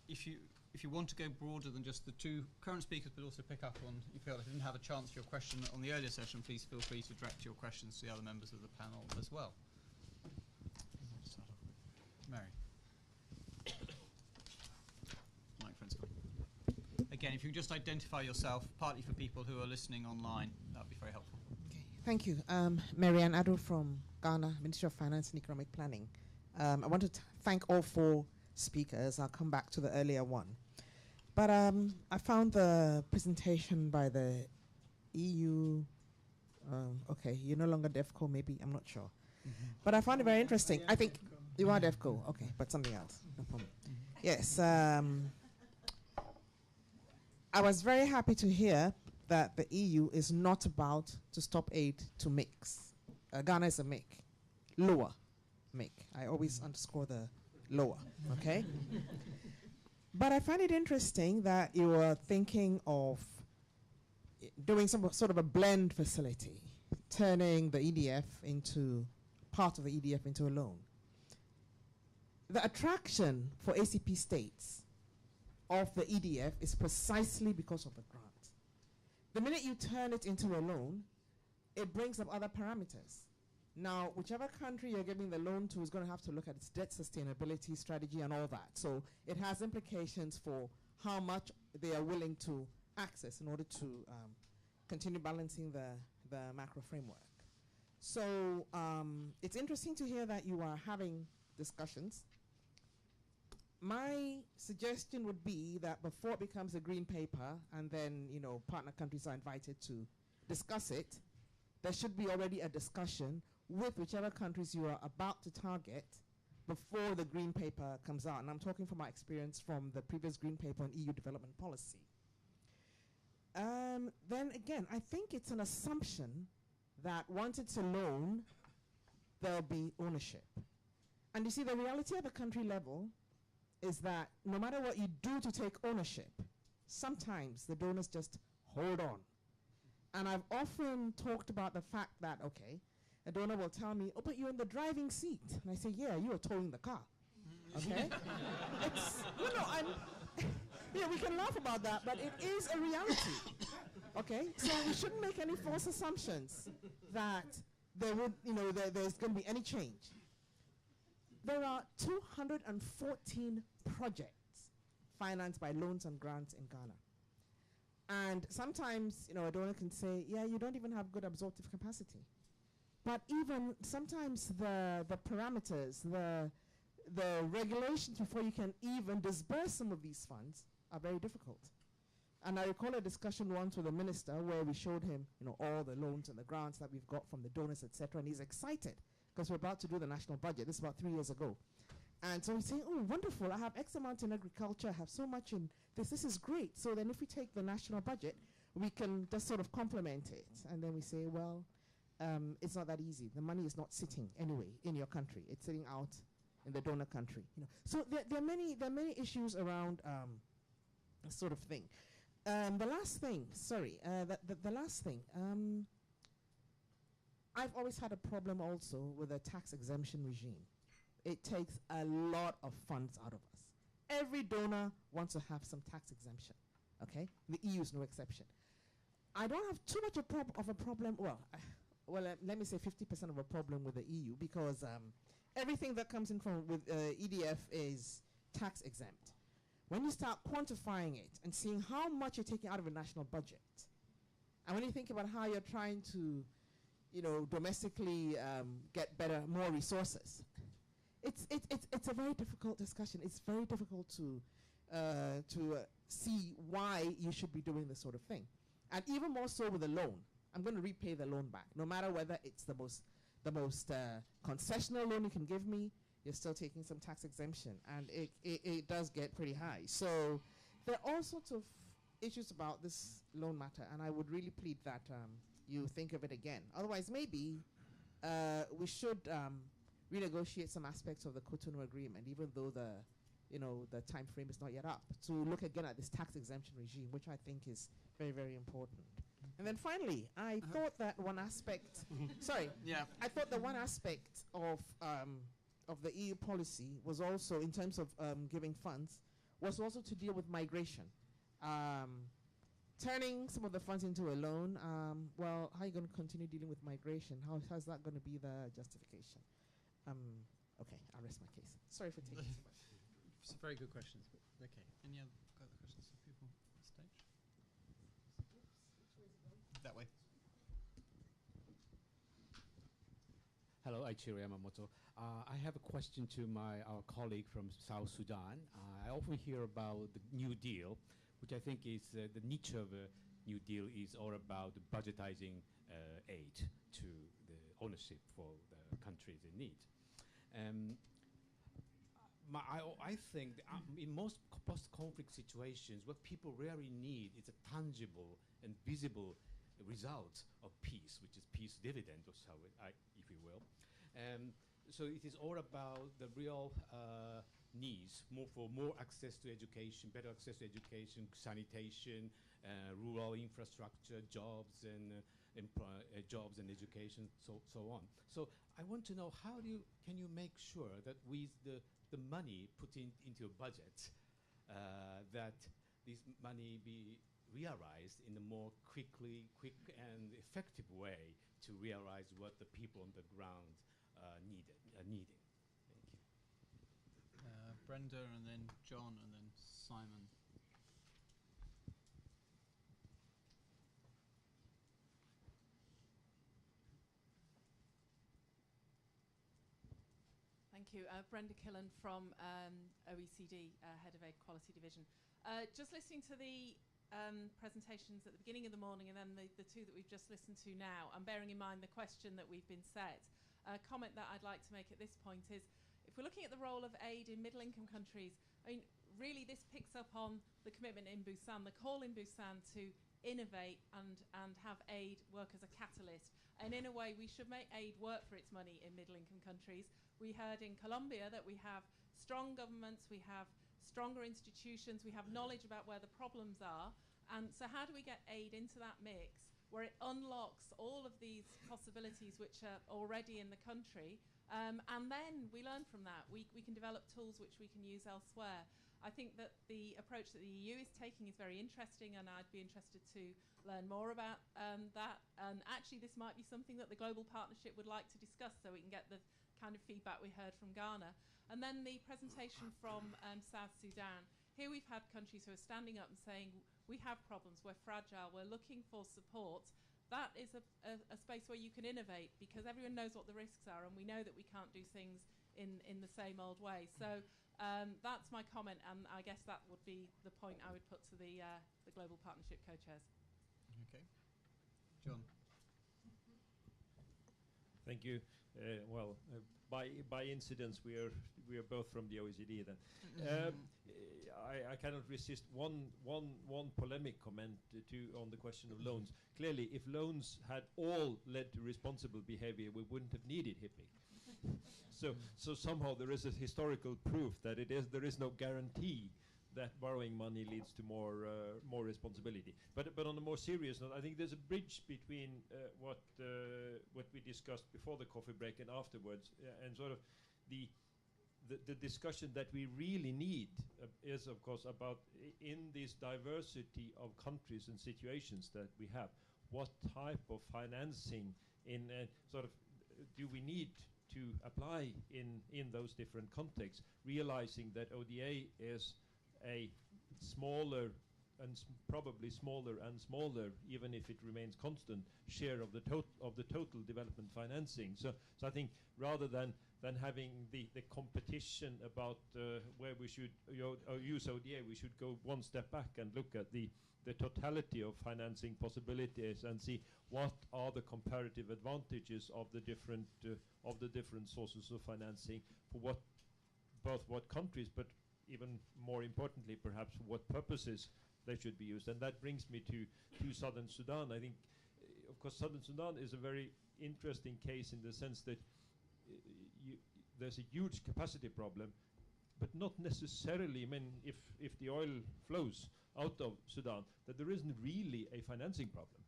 if you want to go broader than just the two current speakers, but also pick up on, you feel like you didn't have a chance for your question on the earlier session, please feel free to direct your questions to the other members of the panel as well. Start off with Mary. Microphone's gone. Again, if you just identify yourself, partly for people who are listening online, that would be very helpful. Okay, thank you. Marianne Addo from Ghana, Ministry of Finance and Economic Planning. I want to thank all four speakers. I'll come back to the earlier one. But I found the presentation by the EU, okay, you're no longer DEFCO, maybe, I'm not sure. But I found it very interesting. I think you are DEFCO, okay, but something else, no problem. Yes, I was very happy to hear that the EU is not about to stop aid to mix. Ghana is a make, lower make. I always underscore the lower, okay? But I find it interesting that you are thinking of doing some sort of a blend facility, turning the EDF into, part of the EDF into a loan. The attraction for ACP states of the EDF is precisely because of the grant. The minute you turn it into a loan, it brings up other parameters. Now, whichever country you're giving the loan to is going to have to look at its debt sustainability strategy and all that. So it has implications for how much they are willing to access in order to continue balancing the macro framework. So it's interesting to hear that you are having discussions. My suggestion would be that before it becomes a green paper and then, you know, partner countries are invited to discuss it, there should be already a discussion with whichever countries you are about to target before the green paper comes out. And I'm talking from my experience from the previous green paper on EU development policy. Then again, I think it's an assumption that once it's a loan, there'll be ownership. And you see, the reality at the country level is that no matter what you do to take ownership, sometimes the donors just hold on. And I've often talked about the fact that, okay, a donor will tell me, oh, but you're in the driving seat. And I say, yeah, you are towing the car. Okay? It's, you know, yeah, we can laugh about that, but it is a reality. Okay? So we shouldn't make any false assumptions that there would, you know, there's going to be any change. There are 214 projects financed by loans and grants in Ghana. And sometimes, you know, a donor can say, yeah, you don't even have good absorptive capacity. But even sometimes the parameters, the regulations before you can even disburse some of these funds are very difficult. And I recall a discussion once with a minister where we showed him, you know, all the loans and the grants that we've got from the donors, etc. And he's excited because we're about to do the national budget. This is about 3 years ago. And so he's saying, oh, wonderful, I have X amount in agriculture, I have so much in this is great. So then if we take the national budget, we can just sort of complement it. And then we say, well, it's not that easy. The money is not sitting anyway in your country. It's sitting out in the donor country. You know, so there are many issues around this sort of thing. The last thing, the last thing. I've always had a problem also with the tax exemption regime. It takes a lot of funds out of us. Every donor wants to have some tax exemption. Okay, the EU is no exception. I don't have too much of a problem. Well, let me say 50% of a problem with the EU because everything that comes in from with EDF is tax exempt. When you start quantifying it and seeing how much you're taking out of a national budget, and when you think about how you're trying to, you know, domestically get better, more resources, it's a very difficult discussion. It's very difficult to see why you should be doing this sort of thing, and even more so with a loan. I'm going to repay the loan back, no matter whether it's the most concessional loan you can give me. You're still taking some tax exemption, and it does get pretty high. So there are all sorts of issues about this loan matter, and I would really plead that you think of it again. Otherwise, maybe we should renegotiate some aspects of the Cotonou Agreement, even though the time frame is not yet up, to look again at this tax exemption regime, which I think is very, very important. And then finally, I thought that one aspect, I thought that one aspect of the EU policy was also, in terms of giving funds, was also to deal with migration. Turning some of the funds into a loan, well, how are you going to continue dealing with migration? How's that going to be the justification? Okay, I'll rest my case. Sorry for taking so much. Some very good questions. Okay, any other questions from people on stage? That way. Hello, Aichiro Yamamoto. I have a question to our colleague from South Sudan. I often hear about the New Deal, which I think is the niche of a New Deal is all about budgetizing aid to the ownership for the countries in need. I think that, in most post-conflict situations, what people really need is a tangible and visible result of peace, which is peace dividend, or so, if you will. So it is all about the real needs, for more access to education, better access to education, sanitation, rural infrastructure, jobs and education, so on. So I want to know, can you make sure that with the money put into a budget, that this money be realized in a more quick and effective way to realize what the people on the ground needing. Thank you. Brenda, and then John, and then Simon. Thank you. Brenda Killen from OECD, Head of Aid Quality Division. Just listening to the presentations at the beginning of the morning and then the two that we've just listened to now, and bearing in mind the question that we've been set, a comment that I'd like to make at this point is, if we're looking at the role of aid in middle-income countries, I mean, really this picks up on the commitment in Busan, the call in Busan to innovate and have aid work as a catalyst. And in a way, we should make aid work for its money in middle-income countries. We heard in Colombia that we have strong governments, we have stronger institutions, we have knowledge about where the problems are. And so how do we get aid into that mix where it unlocks all of these possibilities which are already in the country? And then we learn from that. We can develop tools which we can use elsewhere. I think that the approach that the EU is taking is very interesting, and I'd be interested to learn more about that. And actually, this might be something that the Global Partnership would like to discuss, so we can get the kind of feedback we heard from Ghana. And then the presentation from South Sudan. Here we've had countries who are standing up and saying, we have problems, we're fragile, we're looking for support. That is a space where you can innovate, because everyone knows what the risks are, and we know that we can't do things in the same old way. So that's my comment, and I guess that would be the point I would put to the Global Partnership co-chairs. Okay. John. Thank you. By incidence, we are both from the OECD then. I cannot resist one polemic comment on the question of loans. Clearly, if loans had all led to responsible behavior, we wouldn't have needed HIPPI. So somehow there is a historical proof that there is no guarantee that borrowing money leads to more responsibility. But on a more serious note, I think there's a bridge between what we discussed before the coffee break and afterwards, and sort of the discussion that we really need is, of course, about in this diversity of countries and situations that we have, what type of financing do we need to apply in those different contexts, realizing that ODA is a smaller and probably smaller and smaller, even if it remains constant, share of the total development financing. So I think rather than having the competition about where we should use ODA, we should go one step back and look at the totality of financing possibilities and see what are the comparative advantages of the different sources of financing for both what countries, but even more importantly, perhaps what purposes they should be used. And that brings me to Southern Sudan. I think, of course, Southern Sudan is a very interesting case in the sense that there's a huge capacity problem, but not necessarily, I mean, if the oil flows out of Sudan, that there isn't really a financing problem.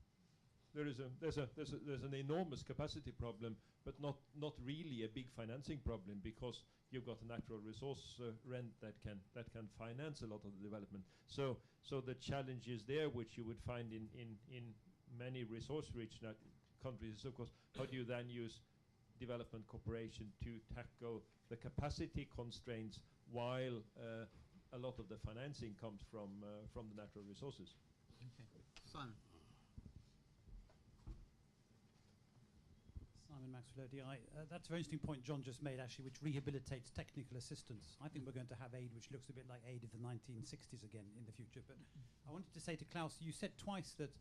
there's an enormous capacity problem, but not really a big financing problem, because you've got a natural resource rent that can finance a lot of the development. So the challenges there, which you would find in many resource-rich countries, is of course how do you then use development cooperation to tackle the capacity constraints while a lot of the financing comes from the natural resources. Okay. Simon. Simon Maxwell, ODI. That's a very interesting point John just made, actually, which rehabilitates technical assistance. I think we're going to have aid which looks a bit like aid of the 1960s again in the future. But I wanted to say to Klaus, you said twice that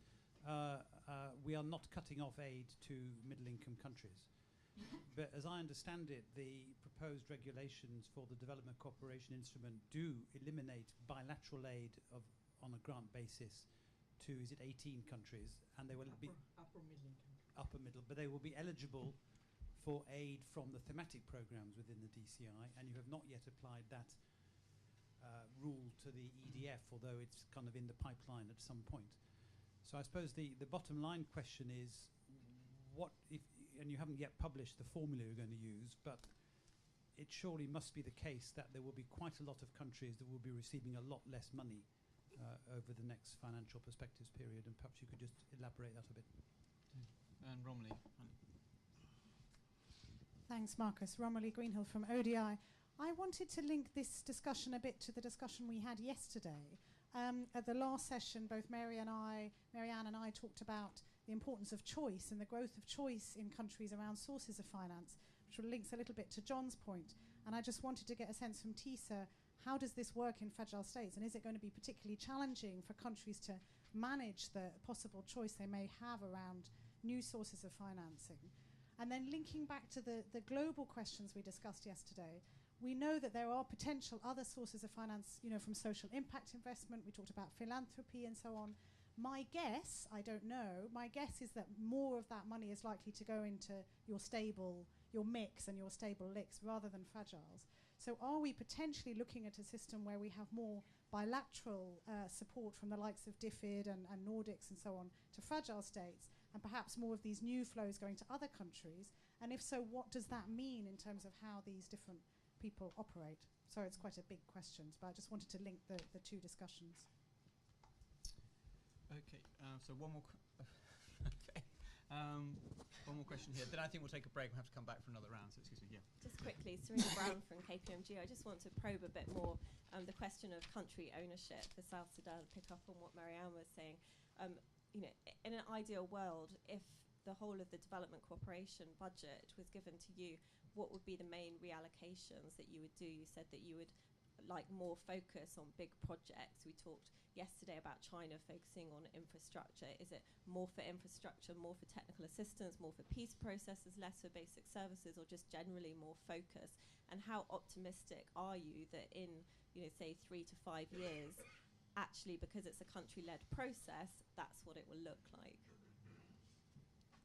we are not cutting off aid to middle-income countries. But as I understand it, the proposed regulations for the Development Cooperation Instrument do eliminate bilateral aid on a grant basis to, is it 18 countries? And they will be upper middle, but they will be eligible for aid from the thematic programs within the DCI, and you have not yet applied that rule to the EDF, although it's kind of in the pipeline at some point. So I suppose the bottom line question is, what if, and you haven't yet published the formula you're going to use, but it surely must be the case that there will be quite a lot of countries that will be receiving a lot less money over the next financial perspectives period, and perhaps you could just elaborate that a bit. And Romilly. Thanks, Marcus. Romilly Greenhill from ODI. I wanted to link this discussion a bit to the discussion we had yesterday. At the last session, both Marianne and I talked about the importance of choice and the growth of choice in countries around sources of finance, which links a little bit to John's point. And I just wanted to get a sense from Tisa, how does this work in fragile states? And is it going to be particularly challenging for countries to manage the possible choice they may have around new sources of financing? And then linking back to the global questions we discussed yesterday, we know that there are potential other sources of finance, from social impact investment. We talked about philanthropy and so on. My guess, I don't know, my guess is that more of that money is likely to go into your mix and your stable licks rather than fragiles. So are we potentially looking at a system where we have more bilateral support from the likes of DFID and Nordics and so on to fragile states, and perhaps more of these new flows going to other countries? And if so, what does that mean in terms of how these different people operate? Sorry, it's quite a big question, but I just wanted to link the two discussions. Okay, so one more one more question here. Then I think we'll take a break. We'll have to come back for another round, so excuse me. Yeah. Just quickly, Serena Brown from KPMG. I just want to probe a bit more the question of country ownership for South Sudan, pick up on what Marianne was saying. In an ideal world, if the whole of the development cooperation budget was given to you, what would be the main reallocations that you would do? You said that you would like more focus on big projects. We talked yesterday about China focusing on infrastructure. Is it more for infrastructure, more for technical assistance, more for peace processes, less for basic services, or just generally more focus? And how optimistic are you that in, say 3 to 5 years, actually, because it's a country-led process, that's what it will look like?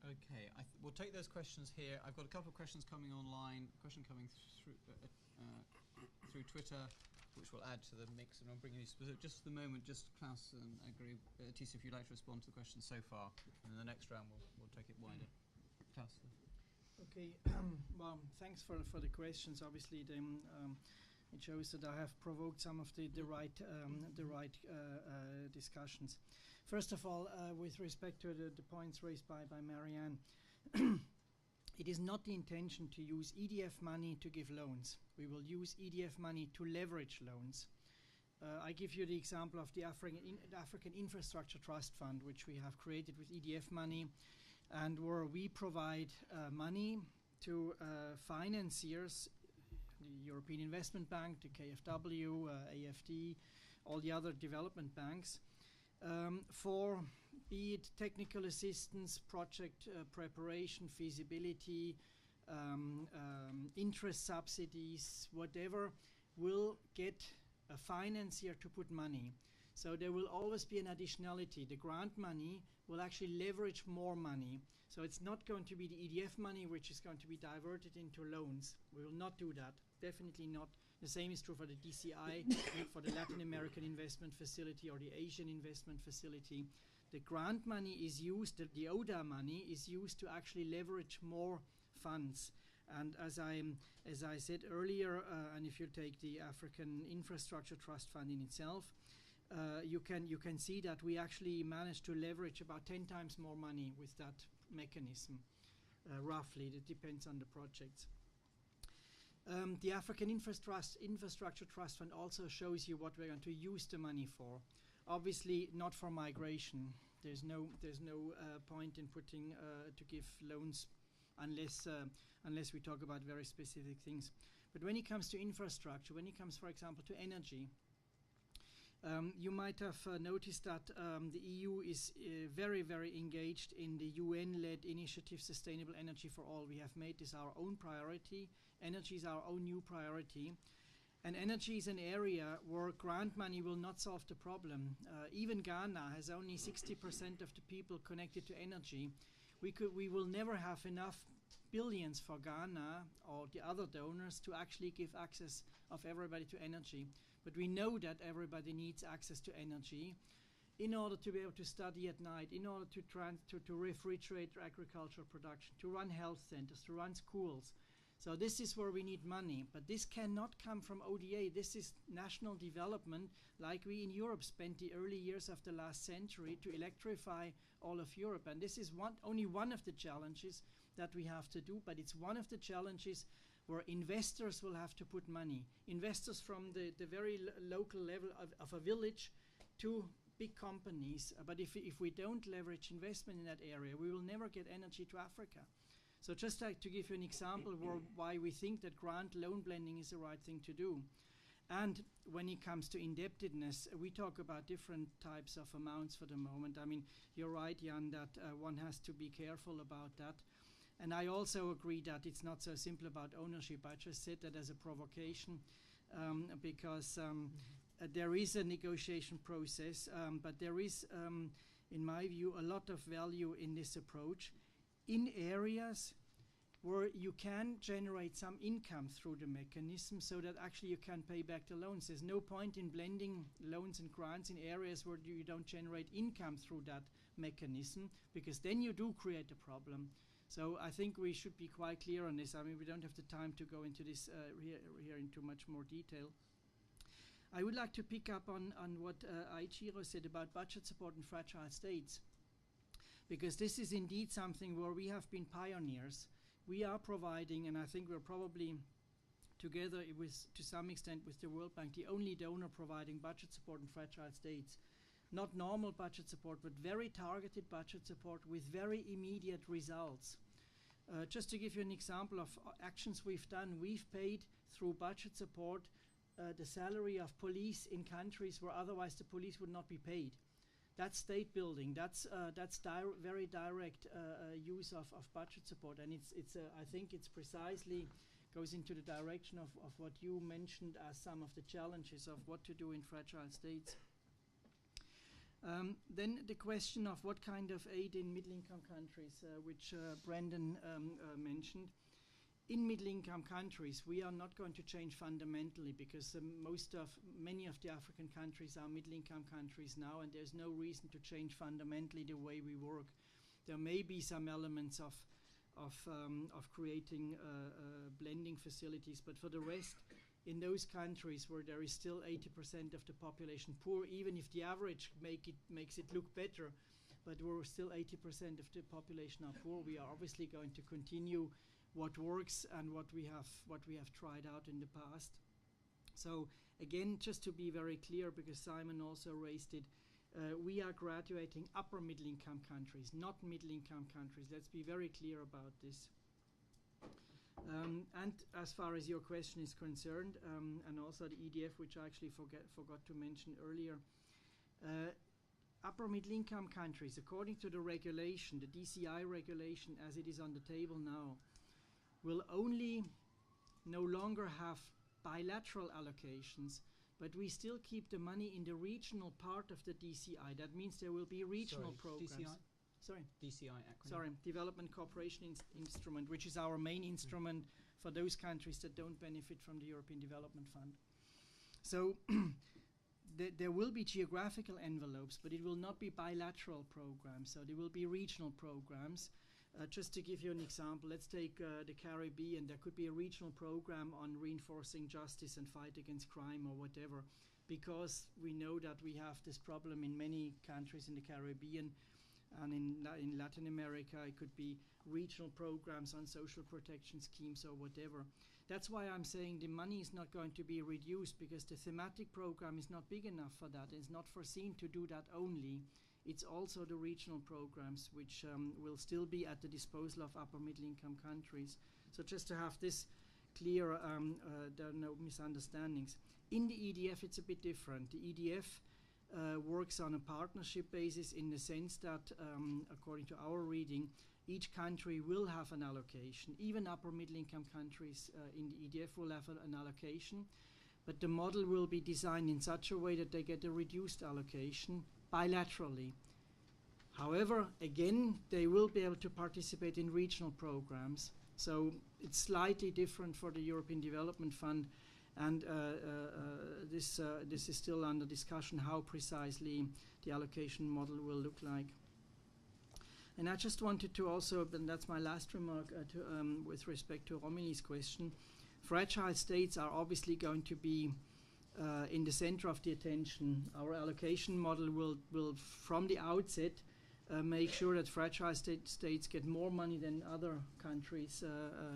Okay, we'll take those questions here. I've got a couple of questions coming online. A question coming through Twitter, which will add to the mix, and I'll bring you specific. Just for the moment, just Klaus and agree. Tisa, if you'd like to respond to the questions so far, and in the next round we'll take it wider. Klaus. Okay. Well, thanks for the questions. Obviously, it shows that I have provoked some of the right discussions. First of all, with respect to the points raised by Marianne, it is not the intention to use EDF money to give loans. We will use EDF money to leverage loans. I give you the example of the African Infrastructure Trust Fund, which we have created with EDF money, and where we provide money to financiers, the European Investment Bank, the KfW, AFD, all the other development banks, for be it technical assistance, project preparation, feasibility, interest subsidies, whatever, will get a financier to put money. So there will always be an additionality. The grant money will actually leverage more money. So it's not going to be the EDF money which is going to be diverted into loans. We will not do that. Definitely not. The same is true for the DCI, for the Latin American Investment Facility or the Asian Investment Facility. The grant money is used, the ODA money is used to actually leverage more funds. And as I said earlier, and if you take the African Infrastructure Trust Fund in itself, you can see that we actually managed to leverage about 10 times more money with that mechanism, roughly. It depends on the projects. The African Infrastructure Trust Fund also shows you what we're going to use the money for. Obviously, not for migration. There's no point in putting to give loans unless we talk about very specific things. But when it comes to infrastructure, when it comes, for example, to energy, you might have noticed that the EU is very, very engaged in the UN-led initiative Sustainable Energy for All. We have made this our own priority. Energy is our own new priority. And energy is an area where grant money will not solve the problem. Even Ghana has only 60% of the people connected to energy. We will never have enough billions for Ghana or the other donors to actually give access of everybody to energy. But we know that everybody needs access to energy in order to be able to study at night, in order to refrigerate agricultural production, to run health centers, to run schools. So this is where we need money, but this cannot come from ODA. This is national development, like we in Europe spent the early years of the last century to electrify all of Europe. And this is only one of the challenges that we have to do, but it's one of the challenges where investors will have to put money. Investors from the very local level of a village to big companies. But if we don't leverage investment in that area, we will never get energy to Africa. So just like to give you an example why we think that grant loan blending is the right thing to do. And when it comes to indebtedness, we talk about different types of amounts for the moment. I mean, you're right, Jan, that one has to be careful about that. And I also agree that it's not so simple about ownership. I just said that as a provocation because there is a negotiation process, but there is, in my view, a lot of value in this approach in areas where you can generate some income through the mechanism so that actually you can pay back the loans. There's no point in blending loans and grants in areas where you don't generate income through that mechanism, because then you do create a problem. So I think we should be quite clear on this. I mean, we don't have the time to go into this here into much more detail. I would like to pick up on what Aichiro said about budget support in fragile states, because this is indeed something where we have been pioneers. We are providing, and I think we're probably together to some extent with the World Bank, the only donor providing budget support in fragile states. Not normal budget support, but very targeted budget support with very immediate results. Just to give you an example of actions we've done, we've paid through budget support the salary of police in countries where otherwise the police would not be paid. That's state building. That's very direct use of budget support, and I think it's precisely goes into the direction of what you mentioned as some of the challenges of what to do in fragile states. Then the question of what kind of aid in middle-income countries, which Brendan mentioned. In middle-income countries, we are not going to change fundamentally, because many of the African countries are middle-income countries now, and there's no reason to change fundamentally the way we work. There may be some elements of creating blending facilities, but for the rest, in those countries where there is still 80% of the population poor, even if the average makes it look better, but where still 80% of the population are poor, we are obviously going to continue what works and what we have tried out in the past. So again, just to be very clear, because Simon also raised it, we are graduating upper middle-income countries, not middle-income countries. Let's be very clear about this. And as far as your question is concerned, and also the EDF, which I actually forgot to mention earlier, upper middle-income countries, according to the regulation, the DCI regulation as it is on the table now, will only no longer have bilateral allocations, but we still keep the money in the regional part of the DCI. That means there will be regional programs. DCI? Sorry? DCI acronym. Sorry, Development Cooperation Instrument, which is our main instrument for those countries that don't benefit from the European Development Fund. So there will be geographical envelopes, but it will not be bilateral programs. So there will be regional programs. Just to give you an example, let's take the Caribbean. There could be a regional program on reinforcing justice and fight against crime or whatever, because we know that we have this problem in many countries in the Caribbean and in Latin America. It could be regional programs on social protection schemes or whatever. That's why I'm saying the money is not going to be reduced, because the thematic program is not big enough for that. It's not foreseen to do that only. It's also the regional programs, which will still be at the disposal of upper middle income countries. So just to have this clear, there are no misunderstandings. In the EDF, it's a bit different. The EDF works on a partnership basis, in the sense that, according to our reading, each country will have an allocation. Even upper middle income countries in the EDF will have an allocation, but the model will be designed in such a way that they get a reduced allocation bilaterally. However, again, they will be able to participate in regional programs. So it's slightly different for the European Development Fund, and this is still under discussion, how precisely the allocation model will look like. And I just wanted to also, and that's my last remark with respect to Romilly's question, fragile states are obviously going to be in the center of the attention. Our allocation model will from the outset make sure that fragile states get more money than other countries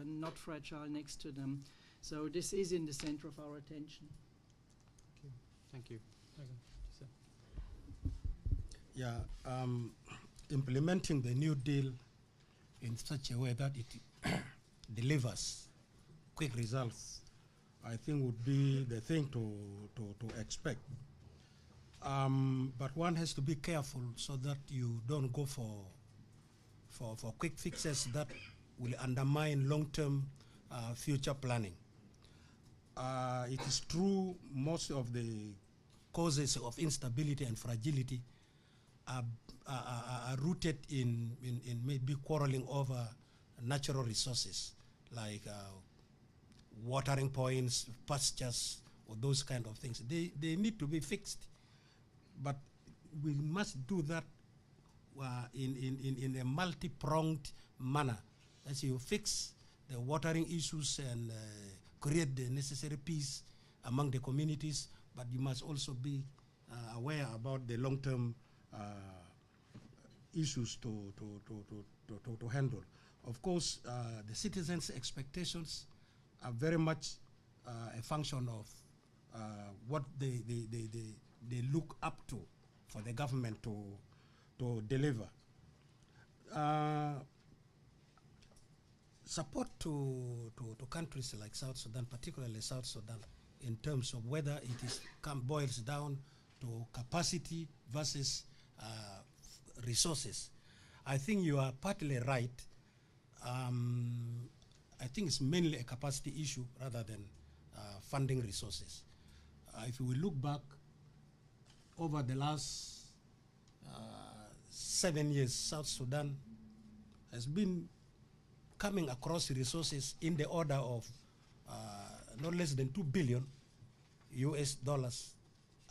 not fragile next to them. So this is in the center of our attention. Okay. Thank you. Yeah, implementing the New Deal in such a way that it delivers quick results, I think would be the thing to expect. But one has to be careful so that you don't go for quick fixes that will undermine long-term future planning. It is true most of the causes of instability and fragility are rooted in maybe quarreling over natural resources like watering points, pastures, or those kind of things. They need to be fixed, but we must do that in a multi-pronged manner. As you fix the watering issues and create the necessary peace among the communities, but you must also be aware about the long-term issues to handle. Of course, the citizens' expectations are very much a function of what they look up to for the government to deliver. Support to countries like South Sudan, particularly South Sudan, in terms of whether it boils down to capacity versus resources. I think you are partly right. I think it's mainly a capacity issue rather than funding resources. If we look back over the last 7 years, South Sudan has been coming across resources in the order of not less than $2 billion US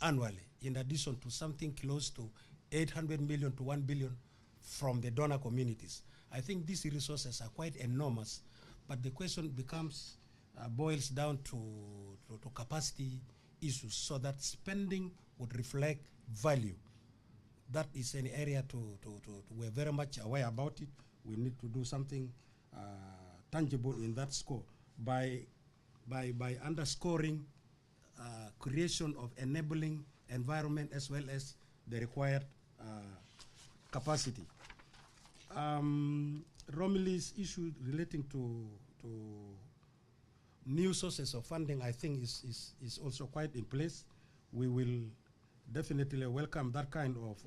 annually, in addition to something close to 800 million to 1 billion from the donor communities. I think these resources are quite enormous, but the question boils down to capacity issues, so that spending would reflect value. That is an area we're very much aware about it. We need to do something tangible in that score by underscoring creation of enabling environment as well as the required capacity. Romilly's issue relating to new sources of funding, I think, is also quite in place. We will definitely welcome that kind of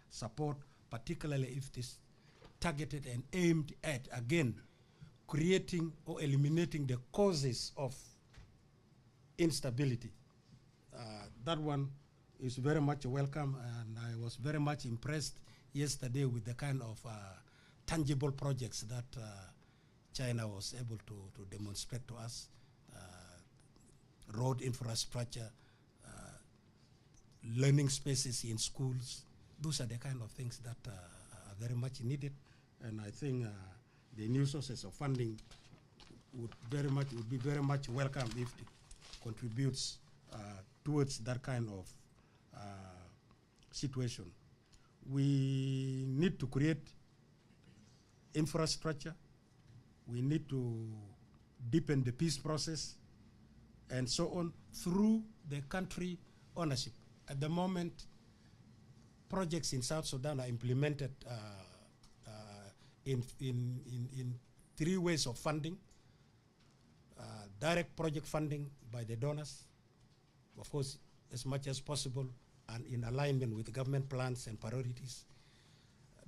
support, particularly if it is targeted and aimed at, again, creating or eliminating the causes of instability. That one is very much welcome, and I was very much impressed yesterday with the kind of tangible projects that China was able to demonstrate to us. Road infrastructure, learning spaces in schools. Those are the kind of things that are very much needed, and I think the new sources of funding would be very much welcome if it contributes towards that kind of situation. We need to create infrastructure. We need to deepen the peace process, and so on, through the country ownership. At the moment, projects in South Sudan are implemented in 3 ways of funding. Direct project funding by the donors, of course, as much as possible, and in alignment with government plans and priorities.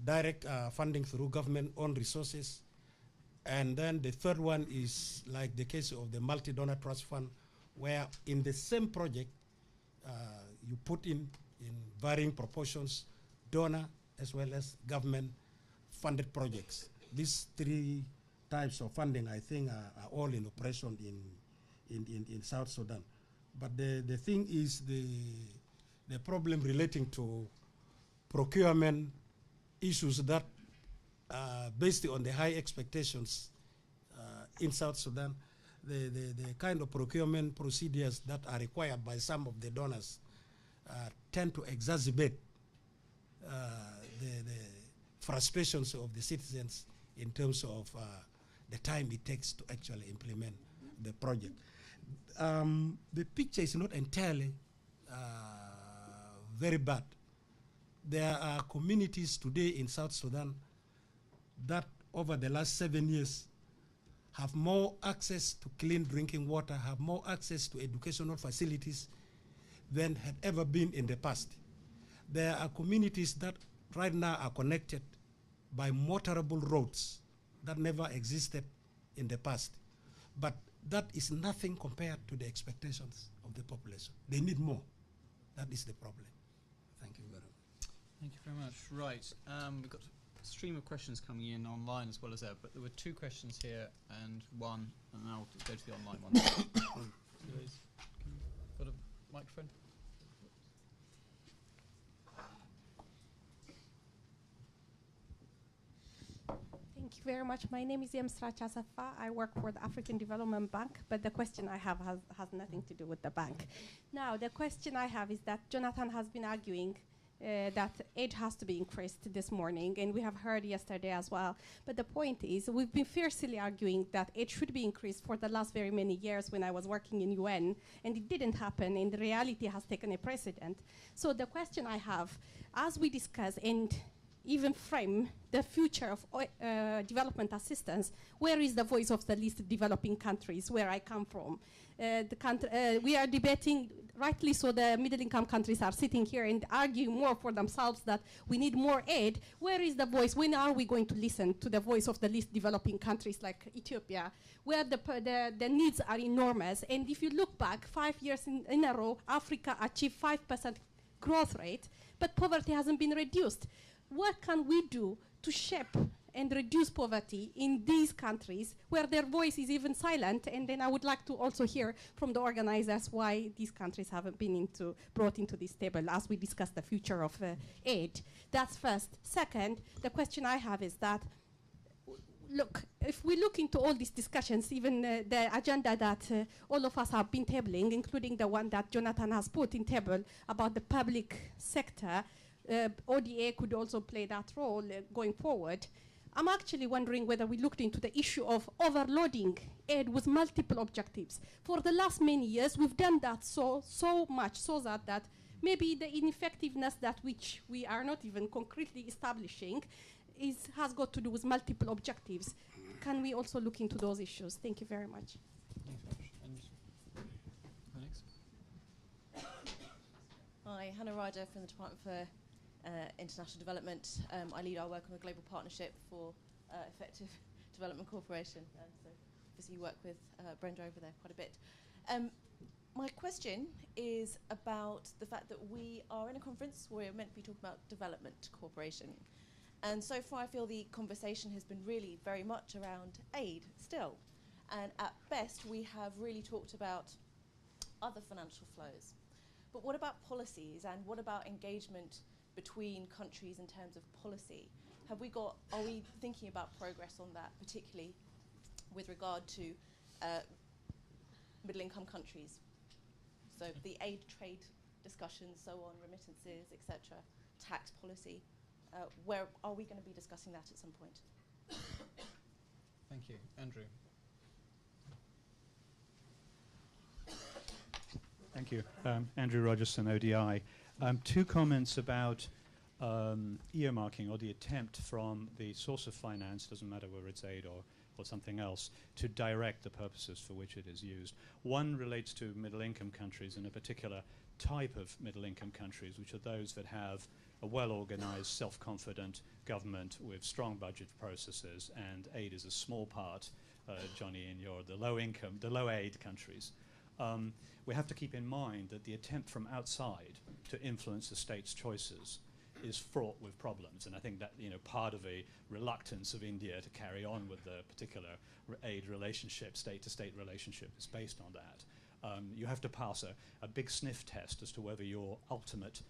Direct funding through government-owned resources. And then the third one is like the case of the multi-donor trust fund, where in the same project, you put in varying proportions, donor as well as government-funded projects. These 3 types of funding, I think, are all in operation in South Sudan. But the thing is the problem relating to procurement issues that based on the high expectations in South Sudan, the kind of procurement procedures that are required by some of the donors tend to exacerbate the frustrations of the citizens in terms of the time it takes to actually implement the project. The picture is not entirely very bad. There are communities today in South Sudan that over the last 7 years have more access to clean drinking water, have more access to educational facilities than had ever been in the past. There are communities that right now are connected by motorable roads that never existed in the past. But that is nothing compared to the expectations of the population. They need more. That is the problem. Thank you very much. Thank you very much. Right, we've got a stream of questions coming in online as well as there, but there were 2 questions here and 1, and I'll go to the online one. Please. Got a microphone? Thank you very much. My name is Yemsra Chasafa. I work for the African Development Bank, but the question I have has nothing to do with the bank. Now, the question I have is that Jonathan has been arguing that aid has to be increased this morning, and we have heard yesterday as well. But the point is, we've been fiercely arguing that aid should be increased for the last very many years when I was working in UN, and it didn't happen, and the reality has taken a precedent. So the question I have, as we discuss and even frame the future of development assistance, where is the voice of the least developing countries, where I come from? We are debating, rightly so, the middle-income countries are sitting here and arguing more for themselves that we need more aid. Where is the voice? When are we going to listen to the voice of the least developing countries like Ethiopia, where the needs are enormous? And if you look back 5 years in a row, Africa achieved 5% growth rate, but poverty hasn't been reduced. What can we do to shape and reduce poverty in these countries where their voice is even silent? And then I would like to also hear from the organizers why these countries haven't been brought into this table as we discuss the future of aid. That's first. Second, the question I have is that, look, if we look into all these discussions, even the agenda that all of us have been tabling, including the one that Jonathan has put in table about the public sector, ODA could also play that role going forward. I'm actually wondering whether we looked into the issue of overloading aid with multiple objectives. For the last many years, we've done that so much so that maybe the ineffectiveness that which we are not even concretely establishing has got to do with multiple objectives. Can we also look into those issues? Thank you very much. Hi, Hannah Ryder from the Department for International Development. I lead our work on the Global Partnership for Effective Development Cooperation. So obviously you work with Brenda over there quite a bit. My question is about the fact that we are in a conference where we're meant to be talking about development cooperation. And so far I feel the conversation has been really very much around aid still. And at best we have really talked about other financial flows. But what about policies, and what about engagement between countries in terms of policy? Are we thinking about progress on that, particularly with regard to middle-income countries? So the aid trade discussions, so on, remittances, etc., tax policy. Where are we going to be discussing that at some point? Thank you. Andrew. Thank you. Andrew Rogerson, ODI. Two comments about earmarking, or the attempt from the source of finance, doesn't matter whether it's aid or something else, to direct the purposes for which it is used. One relates to middle-income countries, and a particular type of middle-income countries, which are those that have a well-organized, self-confident government with strong budget processes, and aid is a small part, Johnny, in the low-income, the low-aid countries. We have to keep in mind that the attempt from outside to influence the state's choices is fraught with problems, and I think that part of a reluctance of India to carry on with the particular aid relationship, state-to-state relationship, is based on that. You have to pass a big sniff test as to whether your ultimate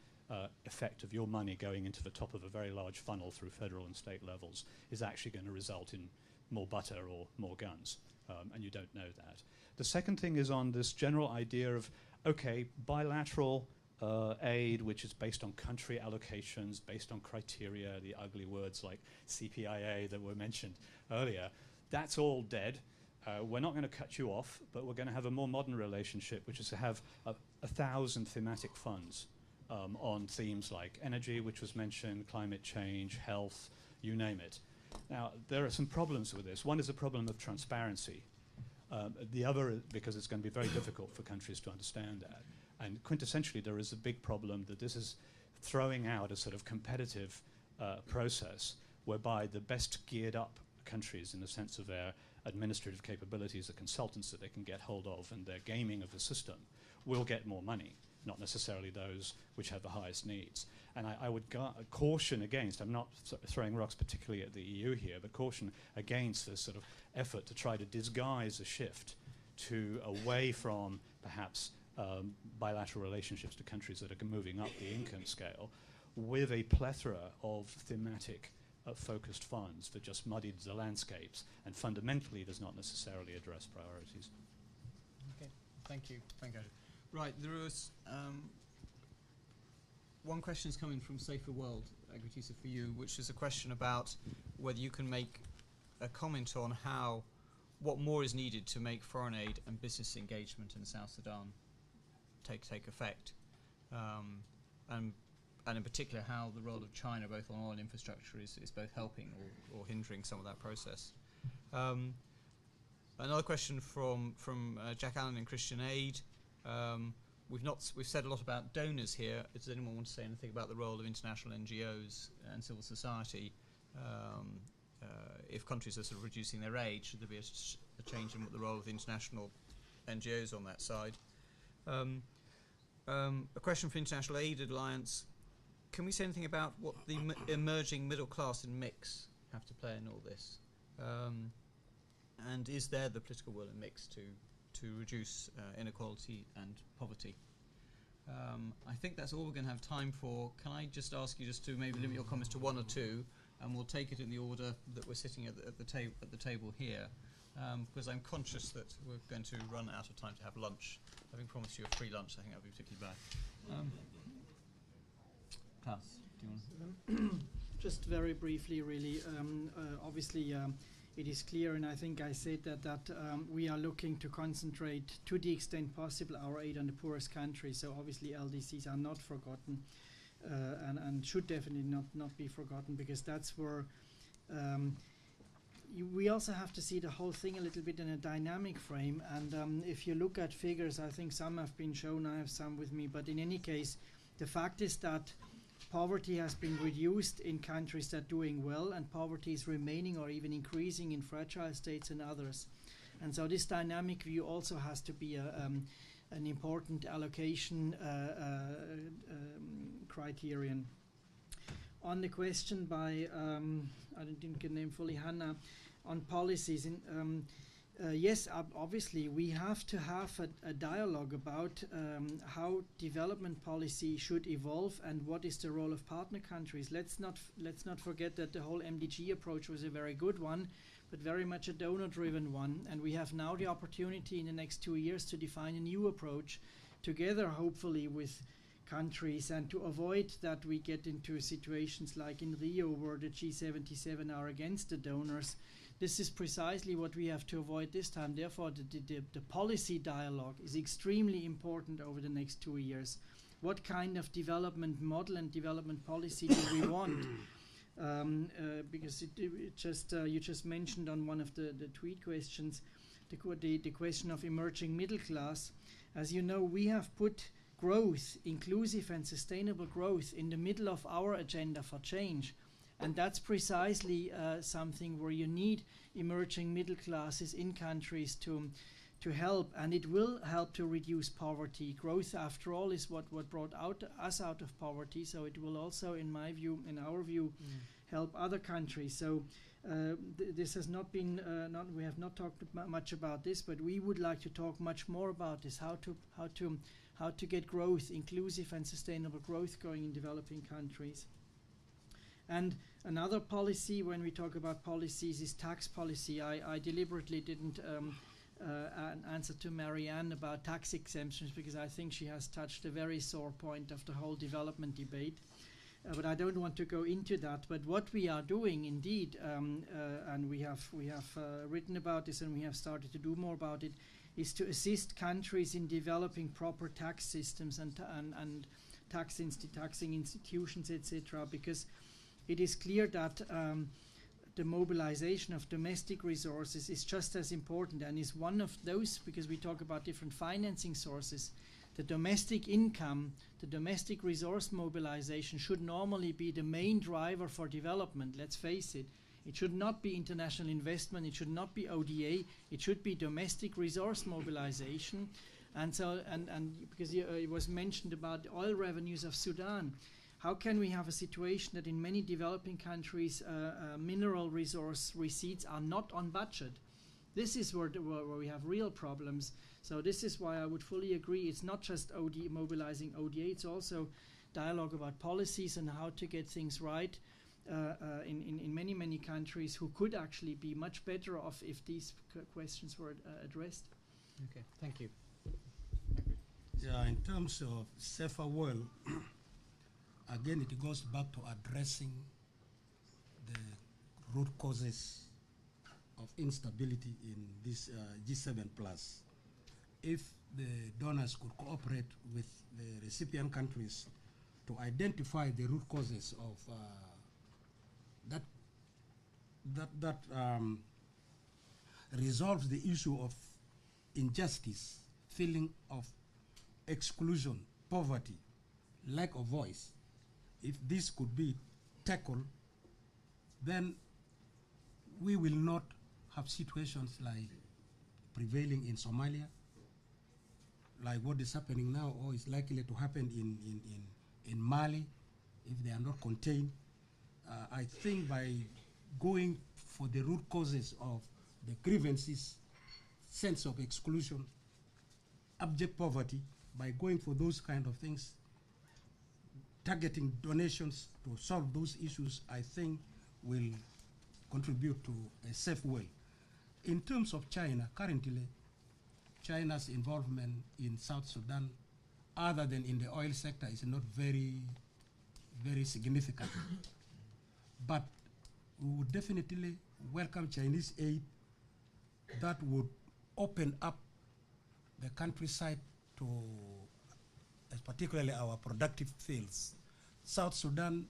effect of your money going into the top of a very large funnel through federal and state levels is actually going to result in more butter or more guns, and you don't know that. The second thing is on this general idea of, okay, bilateral aid, which is based on country allocations, based on criteria, the ugly words like CPIA that were mentioned earlier, that's all dead. We're not going to cut you off, but we're going to have a more modern relationship, which is to have 1,000 thematic funds on themes like energy, which was mentioned, climate change, health, you name it. Now, there are some problems with this. One is a problem of transparency. The other, because it's going to be very difficult for countries to understand that. And quintessentially, there is a big problem that this is throwing out a sort of competitive process whereby the best geared up countries, in the sense of their administrative capabilities, the consultants that they can get hold of, and their gaming of the system, will get more money, not necessarily those which have the highest needs. And I would caution against, I'm not throwing rocks particularly at the EU here, but caution against this sort of effort to try to disguise a shift to away from perhaps bilateral relationships to countries that are moving up the income scale with a plethora of thematic focused funds that just muddied the landscapes and fundamentally does not necessarily address priorities. Okay, thank you. Thank you. Right, there was one question is coming from Safer World, Agritisa, for you, which is a question about whether you can make a comment on what more is needed to make foreign aid and business engagement in South Sudan take effect, and in particular how the role of China both on oil infrastructure is both helping or hindering some of that process. Another question from Jack Allen in Christian Aid. We've said a lot about donors here. Does anyone want to say anything about the role of international NGOs and civil society? If countries are sort of reducing their aid, should there be a change in what the role of the international NGOs on that side? A question for International Aid Alliance. Can we say anything about what the emerging middle class and mix have to play in all this? And is there the political will and mix to reduce inequality and poverty? I think that's all we're going to have time for. Can I just ask you just to maybe limit your comments to one or two, and we'll take it in the order that we're sitting at the table here, because I'm conscious that we're going to run out of time to have lunch. Having promised you a free lunch, I think that would be particularly bad. Klaus, do you want to? Just very briefly, really. Obviously, it is clear, and I think I said that we are looking to concentrate, to the extent possible, our aid on the poorest countries. So obviously, LDCs are not forgotten, and should definitely not be forgotten, because that's where we also have to see the whole thing a little bit in a dynamic frame. And if you look at figures, I think some have been shown. I have some with me, but in any case, the fact is that poverty has been reduced in countries that are doing well, and poverty is remaining or even increasing in fragile states and others. And so this dynamic view also has to be an important allocation criterion. On the question by, I didn't get the name fully, Hannah, on policies, yes, obviously we have to have a dialogue about how development policy should evolve and what is the role of partner countries. Let's not forget that the whole MDG approach was a very good one, but very much a donor-driven one. And we have now the opportunity in the next 2 years to define a new approach together, hopefully, with countries, and to avoid that we get into situations like in Rio where the G77 are against the donors. This is precisely what we have to avoid this time. Therefore, the policy dialogue is extremely important over the next 2 years. What kind of development model and development policy do we want? Because you just mentioned on one of the tweet questions the question of emerging middle class. As you know, we have put growth, inclusive and sustainable growth, in the middle of our agenda for change. And that's precisely something where you need emerging middle classes in countries to help, and it will help to reduce poverty. Growth, after all, is what brought us out of poverty, so it will also, in my view, in our view, help other countries. So this has not been, we have not talked much about this, but we would like to talk much more about this, how to get growth, inclusive and sustainable growth going in developing countries. And another policy, when we talk about policies, is tax policy. I deliberately didn't answer to Marianne about tax exemptions, because I think she has touched a very sore point of the whole development debate. But I don't want to go into that. But what we are doing, indeed, and we have written about this, and we have started to do more about it, is to assist countries in developing proper tax systems and taxing institutions, etc. Because it is clear that the mobilization of domestic resources is just as important, and is one of those, because we talk about different financing sources. The domestic income, the domestic resource mobilization should normally be the main driver for development. Let's face it. It should not be international investment. It should not be ODA. It should be domestic resource mobilization. And so, and because it was mentioned about the oil revenues of Sudan. How can we have a situation that in many developing countries mineral resource receipts are not on budget? This is where we have real problems. So this is why I would fully agree. It's not just mobilizing ODA, it's also dialogue about policies and how to get things right in many, many countries who could actually be much better off if these questions were addressed. Okay, thank you. Yeah, in terms of safer world, again, it goes back to addressing the root causes of instability in this G7+. If the donors could cooperate with the recipient countries to identify the root causes of that resolves the issue of injustice, feeling of exclusion, poverty, lack of voice. If this could be tackled, then we will not have situations like prevailing in Somalia, like what is happening now or is likely to happen in Mali if they are not contained. I think by going for the root causes of the grievances, sense of exclusion, abject poverty, by going for those kind of things, targeting donations to solve those issues, I think will contribute to a safe world. In terms of China, currently, China's involvement in South Sudan, other than in the oil sector, is not very, very significant. But we would definitely welcome Chinese aid that would open up the countryside to, particularly our productive fields. South Sudan,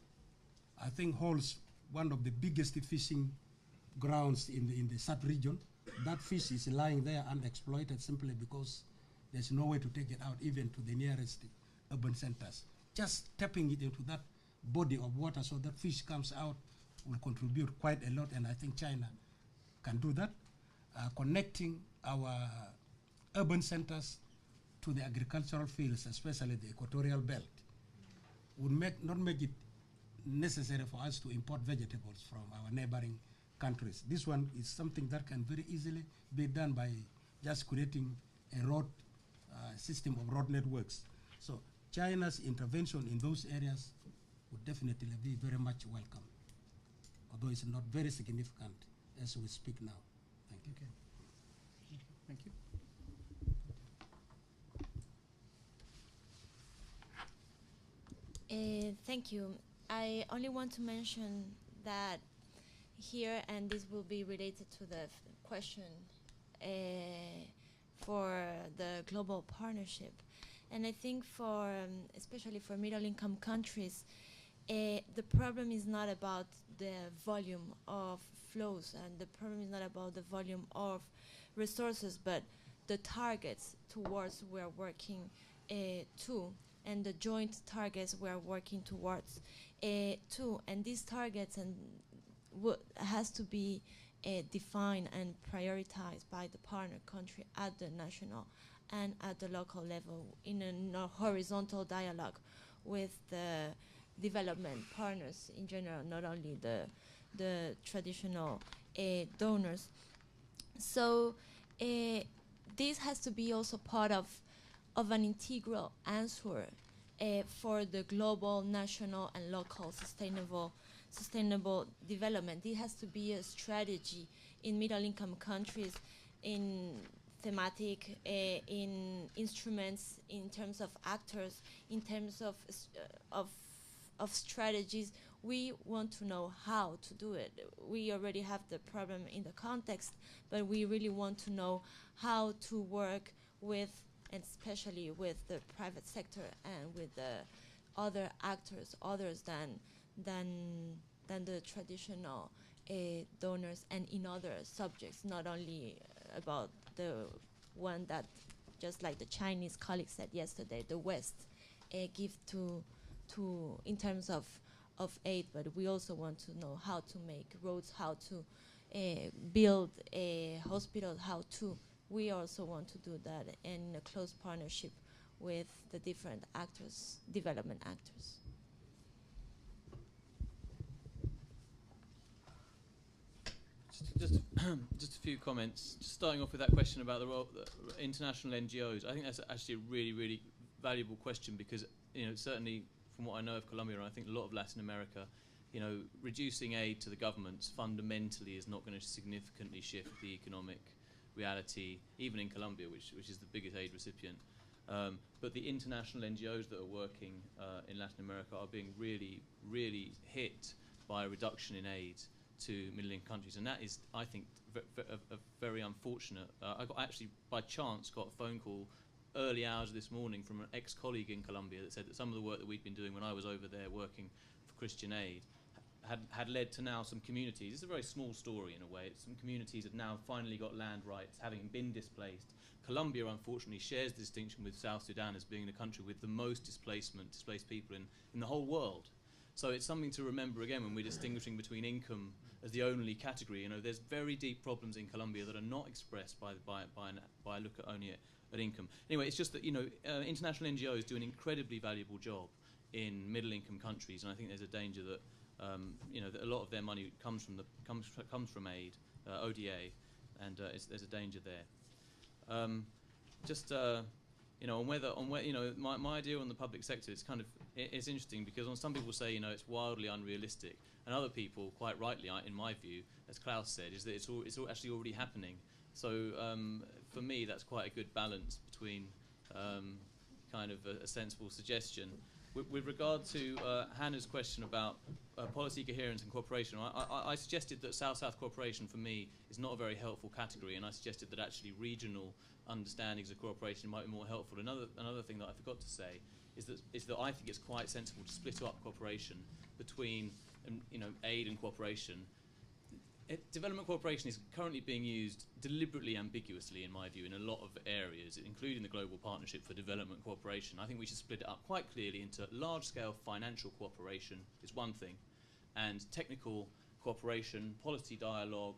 I think, holds one of the biggest fishing grounds in the South region. That fish is lying there unexploited simply because there's no way to take it out even to the nearest urban centers. Just tapping it into that body of water so that fish comes out will contribute quite a lot, and I think China can do that. Connecting our urban centers to the agricultural fields, especially the equatorial belt, would not make it necessary for us to import vegetables from our neighboring countries. This one is something that can very easily be done by just creating a road system of road networks. So China's intervention in those areas would definitely be very much welcome, although it's not very significant as we speak now. Thank you. Okay. Thank you. Thank you. I only want to mention that here, and this will be related to the question for the global partnership. And I think for, especially for middle-income countries, the problem is not about the volume of flows, and the problem is not about the volume of resources, but the targets towards we're working to, and the joint targets we're working towards to. And these targets and has to be defined and prioritized by the partner country at the national and at the local level in a horizontal dialogue with the development partners in general, not only the traditional donors. So this has to be also part of an integral answer for the global, national, and local sustainable development. It has to be a strategy in middle-income countries, in thematic, in instruments, in terms of actors, in terms of strategies. We want to know how to do it. We already have the problem in the context, but we really want to know how to work with, and especially with the private sector and with the other actors, others than the traditional donors, and in other subjects, not only about the one that, just like the Chinese colleague said yesterday, the West give to in terms of aid, but we also want to know how to make roads, how to build a hospital, how to. We also want to do that in a close partnership with the different actors, development actors. Just a few comments. Just starting off with that question about the role of the international NGOs. I think that's actually a really, really valuable question, because certainly from what I know of Colombia, and I think a lot of Latin America, reducing aid to the governments fundamentally is not going to significantly shift the economic reality, even in Colombia, which is the biggest aid recipient. But the international NGOs that are working in Latin America are being really, really hit by a reduction in aid to middle-income countries, and that is, I think, very unfortunate. I actually, by chance, got a phone call early hours this morning from an ex-colleague in Colombia that said that some of the work that we'd been doing when I was over there working for Christian Aid had led to now some communities. It's a very small story in a way. Some communities have now finally got land rights, having been displaced. Colombia, unfortunately, shares the distinction with South Sudan as being the country with the most displaced people in the whole world. So it's something to remember again when we're distinguishing between income as the only category. There's very deep problems in Colombia that are not expressed by a look at only at income. Anyway, it's just that international NGOs do an incredibly valuable job in middle-income countries, and I think there's a danger that that a lot of their money comes from aid, ODA, and there's a danger there. My idea on the public sector is it's interesting, because on some people say it's wildly unrealistic, and other people, quite rightly, in my view, as Klaus said, is that it's actually already happening. So for me, that's quite a good balance between a sensible suggestion. With regard to Hannah's question about policy coherence and cooperation, I suggested that South-South cooperation for me is not a very helpful category, and I suggested that actually regional understandings of cooperation might be more helpful. Another thing that I forgot to say is that I think it's quite sensible to split up cooperation between aid and cooperation. Development cooperation is currently being used deliberately ambiguously, in my view, in a lot of areas, including the Global Partnership for Development Cooperation. I think we should split it up quite clearly into large-scale financial cooperation is one thing, and technical cooperation, policy dialogue,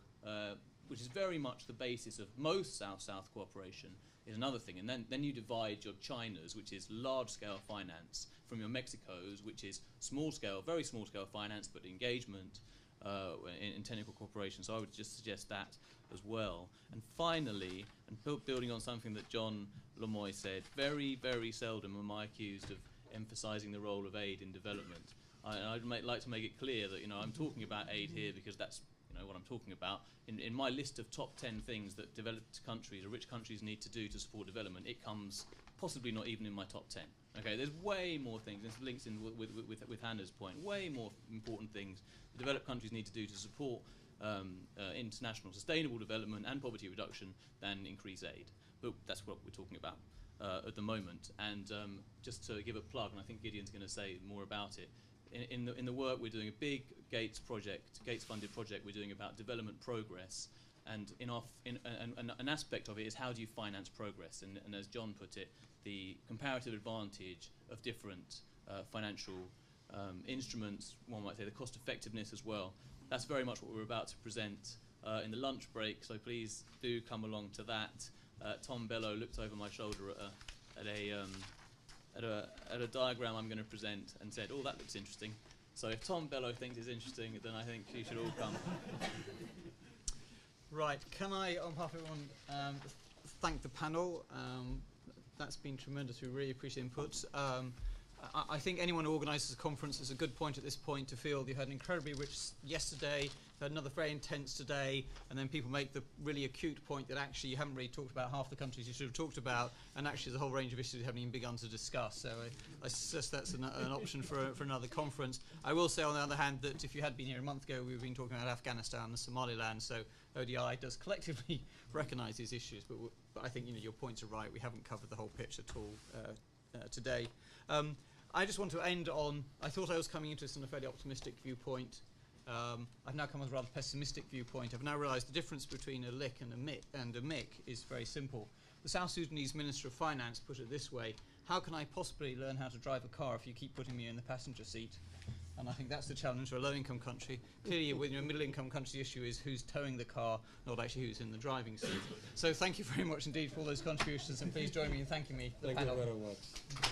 which is very much the basis of most South-South cooperation, is another thing. And then you divide your Chinas, which is large-scale finance, from your Mexicos, which is small-scale, very small-scale finance, but engagement, in technical cooperation. So I would just suggest that as well. And finally, and building on something that John Lemoy said, very, very seldom am I accused of emphasizing the role of aid in development. I'd like to make it clear that, I'm talking about aid here because that's, what I'm talking about. In my list of top 10 things that developed countries or rich countries need to do to support development, it comes possibly not even in my top 10. Okay, there's way more things. This links in with Hannah's point. Way more important things the developed countries need to do to support international sustainable development and poverty reduction than increase aid. But that's what we're talking about at the moment. And just to give a plug, and I think Gideon's going to say more about it. In the work we're doing, a big Gates-funded project we're doing about development progress, and an aspect of it is how do you finance progress, and as John put it, the comparative advantage of different financial instruments, one might say the cost effectiveness as well. That's very much what we're about to present in the lunch break, so please do come along to that. Tom Bello looked over my shoulder at a diagram I'm going to present and said, oh, that looks interesting. So if Tom Bello thinks it's interesting, then I think you should all come. Right, can I, on behalf of everyone, thank the panel. That's been tremendous. We really appreciate input. I think anyone who organises a conference is a good point at this point to feel you had an incredibly rich yesterday, had another very intense today, and then people make the really acute point that actually you haven't really talked about half the countries you should have talked about, and actually there's a whole range of issues you haven't even begun to discuss. So I suggest that's an option for another conference. I will say on the other hand that if you had been here a month ago, we've been talking about Afghanistan and Somaliland, so ODI does collectively recognise these issues, but I think your points are right. We haven't covered the whole pitch at all today. I just want to end on, I thought I was coming into this on a fairly optimistic viewpoint. I've now come with a rather pessimistic viewpoint. I've now realised the difference between a lick and a mick is very simple. The South Sudanese Minister of Finance put it this way: how can I possibly learn how to drive a car if you keep putting me in the passenger seat? And I think that's the challenge for a low-income country. Clearly, with a middle-income country, the issue is who's towing the car, not actually who's in the driving seat. So thank you very much indeed for all those contributions, and please join me in thanking me. Thank you very much.